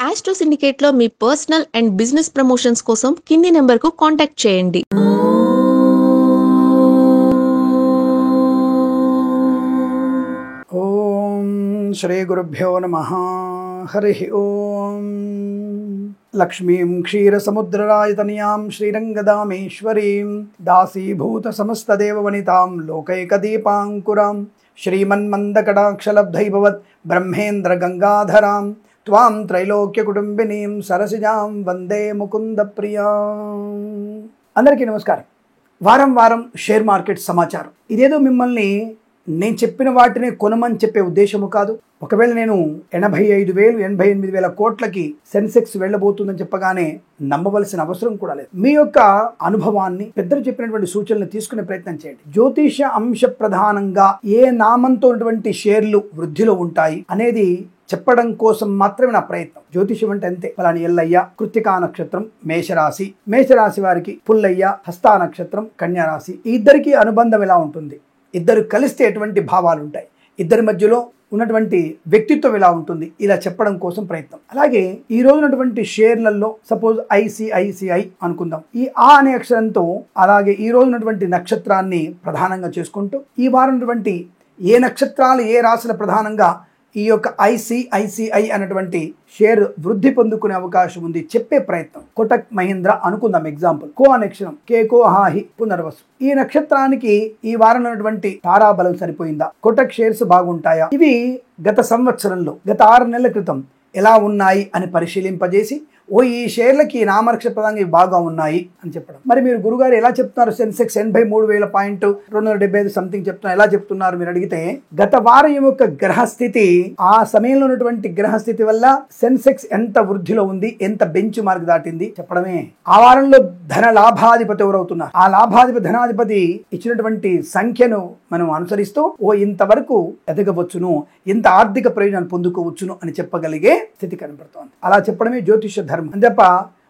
Astro సిండికేట్లో మీ personal and business promotions కోసం కింది నెంబర్కు కాంటాక్ట్ చేయండి. ఓం శ్రీ గురుభ్యో నమః. హరి ఓం. లక్ష్మీం క్షీరసముద్రరాయతనయాం శ్రీరంగదామేశ్వరీం దాసీభూత సమస్తదేవవనితాం లోకైకదీపాంకురాం శ్రీమన్మందకటాక్షలబ్ధైభవత్ బ్రహ్మేంద్ర గంగాధరాం త్వాం త్రైలోక్యకుటుంబినీం సరసిజాం వందే ముకుంద ప్రియాం. అందరికీ నమస్కారం. వారం వారం షేర్ మార్కెట్ సమాచారం. ఇదేదో మిమ్మల్ని నేను చెప్పిన వాటిని కొనమని చెప్పే ఉద్దేశము కాదు. ఒకవేళ నేను 85,000 88,000 కోట్లకి సెన్సెక్స్ వెళ్ళబోతుందని చెప్పగానే నమ్మవలసిన అవసరం కూడా లేదు. మీ యొక్క అనుభవాన్ని, పెద్దలు చెప్పినటువంటి సూచనలు తీసుకునే ప్రయత్నం చేయండి. జ్యోతిష అంశ ప్రధానంగా ఏ నామంతో ఉన్నటువంటి షేర్లు వృద్ధిలో ఉంటాయి అనేది చెప్పడం కోసం మాత్రమే నా ప్రయత్నం. జ్యోతిషం అంటే అంతే. ఫలాని ఎల్లయ్య కృత్తికా నక్షత్రం మేషరాశి, మేషరాశి వారికి పుల్లయ్య హస్తా నక్షత్రం కన్యారాశి. ఈ ఇద్దరికి అనుబంధం ఎలా ఉంటుంది, ఇద్దరు కలిస్తే ఎటువంటి భావాలు ఉంటాయి, ఇద్దరి మధ్యలో ఉన్నటువంటి వ్యక్తిత్వం ఎలా ఉంటుంది, ఇలా చెప్పడం కోసం ప్రయత్నం. అలాగే ఈ రోజు ఉన్నటువంటి షేర్లలో సపోజ్ ఐసిఐసిఐ అనుకుందాం. ఈ ఆ అనే అక్షరంతో అలాగే ఈ రోజు ఉన్నటువంటి నక్షత్రాన్ని ప్రధానంగా చేసుకుంటూ ఈ వారం ఉన్నటువంటి ఏ నక్షత్రాలు ఏ రాశుల ప్రధానంగా ఈ యొక్క ఐసిఐసిఐ అనేటువంటి షేర్ వృద్ధి పొందుకునే అవకాశం ఉంది చెప్పే ప్రయత్నం. కోటక్ మహీంద్ర అనుకుందాం ఎగ్జాంపుల్. కో అనే అక్షరం కేకో హాహి పునర్వసు. ఈ నక్షత్రానికి ఈ వారం ఉన్నటువంటి తారాబలం సరిపోయిందా? కోటక్ షేర్స్ బాగుంటాయా? ఇవి గత సంవత్సరంలో గత 6 నెలల క్రితం ఎలా ఉన్నాయి అని పరిశీలింపజేసి ఈ షేర్లకి నామరక్ష ప్రదంగా ఇవి బాగా ఉన్నాయి అని చెప్పడం. మరి మీరు గురుగారు ఎలా చెప్తున్నారు? సెన్సెక్స్ 83,000 పాయింట్ 275 సంథింగ్ చెప్తున్నారు, ఎలా చెప్తున్నారు మీరు అడిగితే, గత వారం యొక్క గ్రహస్థితి, ఆ సమయంలో ఉన్నటువంటి గ్రహస్థితి వల్ల సెన్సెక్స్ ఎంత వృద్ధిలో ఉంది, ఎంత బెంచ్ మార్క్ దాటింది చెప్పడమే. ఆ వారంలో ధన లాభాధిపతి ఎవరవుతున్నారు, ఆ లాభాధిపతి ధనాధిపతి ఇచ్చినటువంటి సంఖ్యను మనం అనుసరిస్తూ ఇంతవరకు ఎదగవచ్చును, ఇంత ఆర్థిక ప్రయోజనాలు పొందుకోవచ్చును అని చెప్పగలిగే స్థితి కనబడుతోంది. అలా చెప్పడమే జ్యోతిష ధర్మం. అంతేప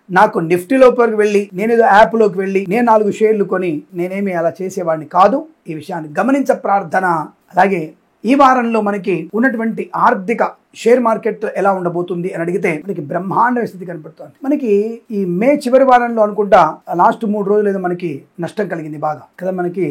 నాకు నిఫ్టీలోకి వెళ్ళి నేనేదో యాప్లోకి వెళ్ళి నేను 4 షేర్లు కొని నేనేమి అలా చేసేవాడిని కాదు. ఈ విషయాన్ని గమనించ ప్రార్థన. అలాగే ఈ వారంలో మనకి ఉన్నటువంటి ఆర్థిక షేర్ మార్కెట్ ఎలా ఉండబోతుంది అని అడిగితే మనకి బ్రహ్మాండ స్థితి కనపడుతుంది. మనకి ఈ మే చివరి వారంలో అనుకుంటా లాస్ట్ 3 రోజులు ఏదో మనకి నష్టం కలిగింది బాగా కదా, మనకి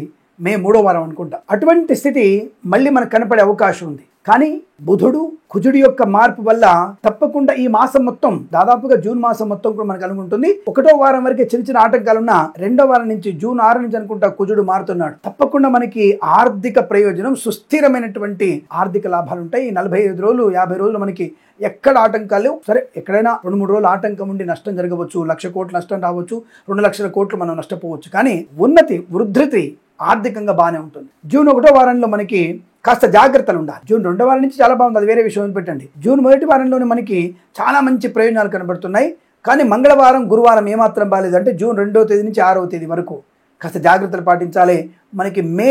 మే 3వ వారం అనుకుంటా. అటువంటి స్థితి మళ్ళీ మనకు కనపడే అవకాశం ఉంది. కానీ బుధుడు కుజుడి యొక్క మార్పు వల్ల తప్పకుండా ఈ మాసం మొత్తం, దాదాపుగా జూన్ మాసం మొత్తం కూడా మనకు అనుకుంటుంది. 1వ వారం వరకే చిన్న చిన్న ఆటంకాలు ఉన్నా 2వ వారం నుంచి జూన్ 6 నుంచి అనుకుంటా కుజుడు మారుతున్నాడు. తప్పకుండా మనకి ఆర్థిక ప్రయోజనం, సుస్థిరమైనటువంటి ఆర్థిక లాభాలు ఉంటాయి. 45 రోజులు 50 రోజులు మనకి ఎక్కడ ఆటంకాలు, సరే ఎక్కడైనా 2-3 రోజులు ఆటంకం ఉండి నష్టం జరగవచ్చు, 1,00,000 కోట్ల నష్టం రావచ్చు, 2,00,000 కోట్లు మనం నష్టపోవచ్చు. కానీ ఉన్నతి వృద్ధి ఆర్థికంగా బాగానే ఉంటుంది. జూన్ 1వ వారంలో మనకి కాస్త జాగ్రత్తలు ఉండాలి. జూన్ 2వ వారం నుంచి చాలా బాగుంది, అది వేరే విషయం పెట్టండి. జూన్ 1వ వారంలోనే మనకి చాలా మంచి ప్రయోజనాలు కనబడుతున్నాయి. కానీ మంగళవారం గురువారం ఏమాత్రం బాగాలేదు. అంటే జూన్ 2వ తేదీ నుంచి 6వ తేదీ వరకు కాస్త జాగ్రత్తలు పాటించాలి. మనకి మే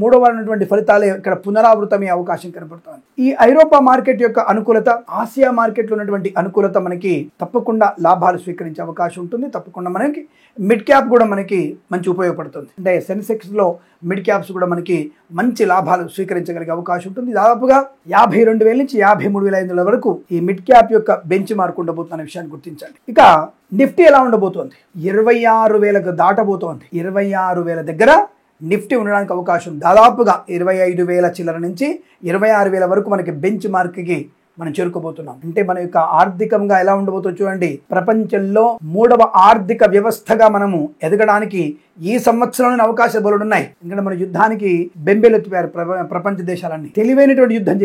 3వ వారం ఉన్నటువంటి ఫలితాలే ఇక్కడ పునరావృతమయ్యే అవకాశం కనబడుతుంది. ఈ ఐరోపా మార్కెట్ యొక్క అనుకూలత, ఆసియా మార్కెట్లో ఉన్నటువంటి అనుకూలత మనకి తప్పకుండా లాభాలు స్వీకరించే అవకాశం ఉంటుంది. తప్పకుండా మనకి మిడ్ క్యాప్ కూడా మనకి మంచి ఉపయోగపడుతుంది. అంటే సెన్సెక్స్ లో మిడ్ క్యాప్స్ కూడా మనకి మంచి లాభాలు స్వీకరించగలిగే అవకాశం ఉంటుంది. దాదాపుగా 52,000 నుంచి 53,500 వరకు ఈ మిడ్ క్యాప్ యొక్క బెంచ్ మార్క్ ఉండబోతున్న విషయాన్ని గుర్తించండి. ఇక నిఫ్టీ ఎలా ఉండబోతోంది? 26,000 దాటబోతోంది. 26,000 దగ్గర నిఫ్టీ ఉండడానికి అవకాశం. దాదాపుగా 25,000 చిల్లర నుంచి 26,000 వరకు మనకి బెంచ్ మార్క్కి మనం చేరుకోబోతున్నాం. అంటే మన యొక్క ఆర్థికంగా ఎలా ఉండబోతుందో చూడండి. ప్రపంచంలో 3వ ఆర్థిక వ్యవస్థగా మనము ఎదగడానికి ఈ సంవత్సరంలోనే అవకాశాలు బలుడున్నాయి. ఎందుకంటే మన యుద్ధానికి బెంబేలెత్తిపోయారు ప్రపంచ దేశాలన్నీ. తెలివైనటువంటి యుద్ధం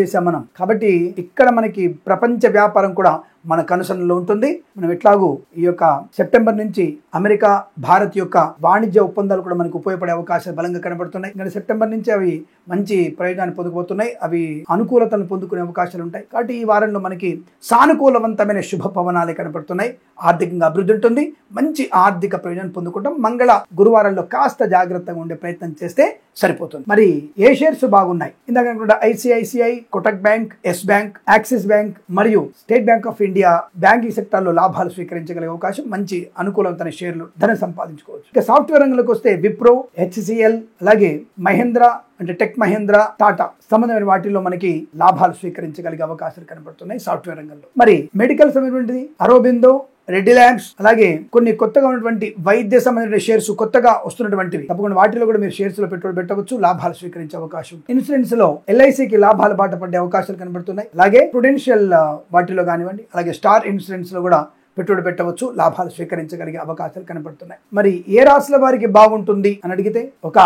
చేశాం మనం. కాబట్టి ఇక్కడ మనకి ప్రపంచ వ్యాపారం కూడా మన కనుసన్నలో ఉంటుంది. మనం ఎట్లాగూ ఈ యొక్క సెప్టెంబర్ నుంచి అమెరికా భారత్ యొక్క వాణిజ్య ఒప్పందాలు కూడా మనకు ఉపయోగపడే అవకాశాలు బలంగా కనబడుతున్నాయి. ఇంకా సెప్టెంబర్ నుంచి అవి మంచి ప్రయోజనాన్ని పొందుకోబోతున్నాయి. అవి అనుకూలతను పొందుకునే అవకాశాలు ఉంటాయి. కాబట్టి ఈ వారంలో మనకి సానుకూలవంతమైన శుభ పవనాలే కనబడుతున్నాయి. ఆర్థికంగా అభివృద్ధి ఉంటుంది. మంచి ఆర్థిక ప్రయోజనం పొందుకుంటాం. మంగళ గురువారంలో కాస్త జాగ్రత్తగా ఉండే ప్రయత్నం చేస్తే సరిపోతుంది. మరి ఏ షేర్స్ బాగున్నాయి? ఇందాక అనుకుంటా ICICI, Kotak bank, Yes bank, Axis bank మరియు State Bank of India banking sector లో లాభాలు స్వీకరించగలిగే అవకాశం, మంచి అనుకూలమైన షేర్లు, ధనం సంపాదించుకోవచ్చు. ఇక సాఫ్ట్వేర్ రంగంలోకి వస్తే విప్రో, హెచ్సిఎల్, అలాగే మహేంద్ర అంటే టెక్ మహేంద్ర, టాటా సంబంధమైన వాటిల్లో మనకి లాభాలు స్వీకరించగలిగే అవకాశాలు కనబడుతున్నాయి సాఫ్ట్వేర్ రంగంలో. మరి మెడికల్ సంబంధించినది అరోబిందో, రెడ్డి ల్యాబ్స్, అలాగే కొన్ని కొత్తగా ఉన్నటువంటి వైద్య సంబంధించిన షేర్స్ కొత్తగా వస్తున్నటువంటివి, తప్పకుండా వాటిలో కూడా మీరు షేర్స్ లో పెట్టుబడి పెట్టవచ్చు, లాభాలు స్వీకరించే అవకాశం. ఇన్సూరెన్స్ లో ఎల్ఐసికి లాభాల బాట పడే అవకాశాలు కనబడుతున్నాయి. అలాగే ప్రుడెన్షియల్ వాటిలో కానివ్వండి, అలాగే స్టార్ ఇన్సూరెన్స్ లో కూడా పెట్టుబడి పెట్టవచ్చు, లాభాలు స్వీకరించగలిగే అవకాశాలు కనబడుతున్నాయి. మరి ఏ రాశుల వారికి బాగుంటుంది అని అడిగితే, ఒక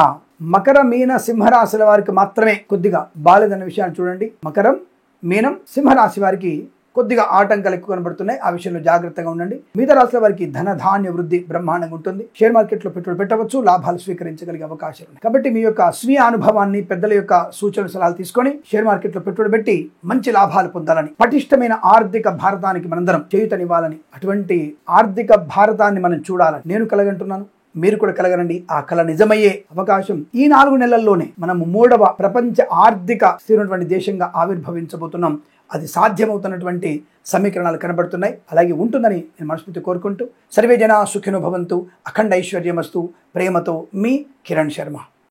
మకర, మీన, సింహరాశుల వారికి మాత్రమే కొద్దిగా బాలేదన్న విషయాన్ని చూడండి. మకరం, మీనం, సింహరాశి వారికి కొద్దిగా ఆటంకాలు ఎక్కువ కనబడుతున్నాయి, ఆ విషయంలో జాగ్రత్తగా ఉండండి. మిగతా రాశుల వారికి ధనధాన్య వృద్ధి బ్రహ్మాండంగా ఉంటుంది. షేర్ మార్కెట్ లో పెట్టుబడి పెట్టవచ్చు, లాభాలు స్వీకరించగలిగే అవకాశాలు ఉన్నాయి. కాబట్టి మీ యొక్క స్వీయ అనుభవాన్ని, పెద్దల యొక్క సూచనలు, సలహాలు తీసుకొని షేర్ మార్కెట్ లో పెట్టుబడి పెట్టి మంచి లాభాలు పొందాలని, పటిష్టమైన ఆర్థిక భారతానికి మనందరం చేయూతనివ్వాలని, అటువంటి ఆర్థిక భారతాన్ని మనం చూడాలని నేను కలగంటున్నాను. మీరు కూడా కలగరండి. ఆ కళ నిజమయ్యే అవకాశం ఈ 4 నెలల్లోనే మనము 3వ ప్రపంచ ఆర్థిక స్థిరమైనటువంటి దేశంగా ఆవిర్భవించబోతున్నాం. అది సాధ్యమవుతున్నటువంటి సమీకరణాలు కనబడుతున్నాయి. అలాగే ఉంటుందని నేను మనస్ఫూర్తి కోరుకుంటూ, సర్వే జనా సుఖినో భవంతు, అఖండ ఐశ్వర్యమస్తు. ప్రేమతో మీ కిరణ్ శర్మ.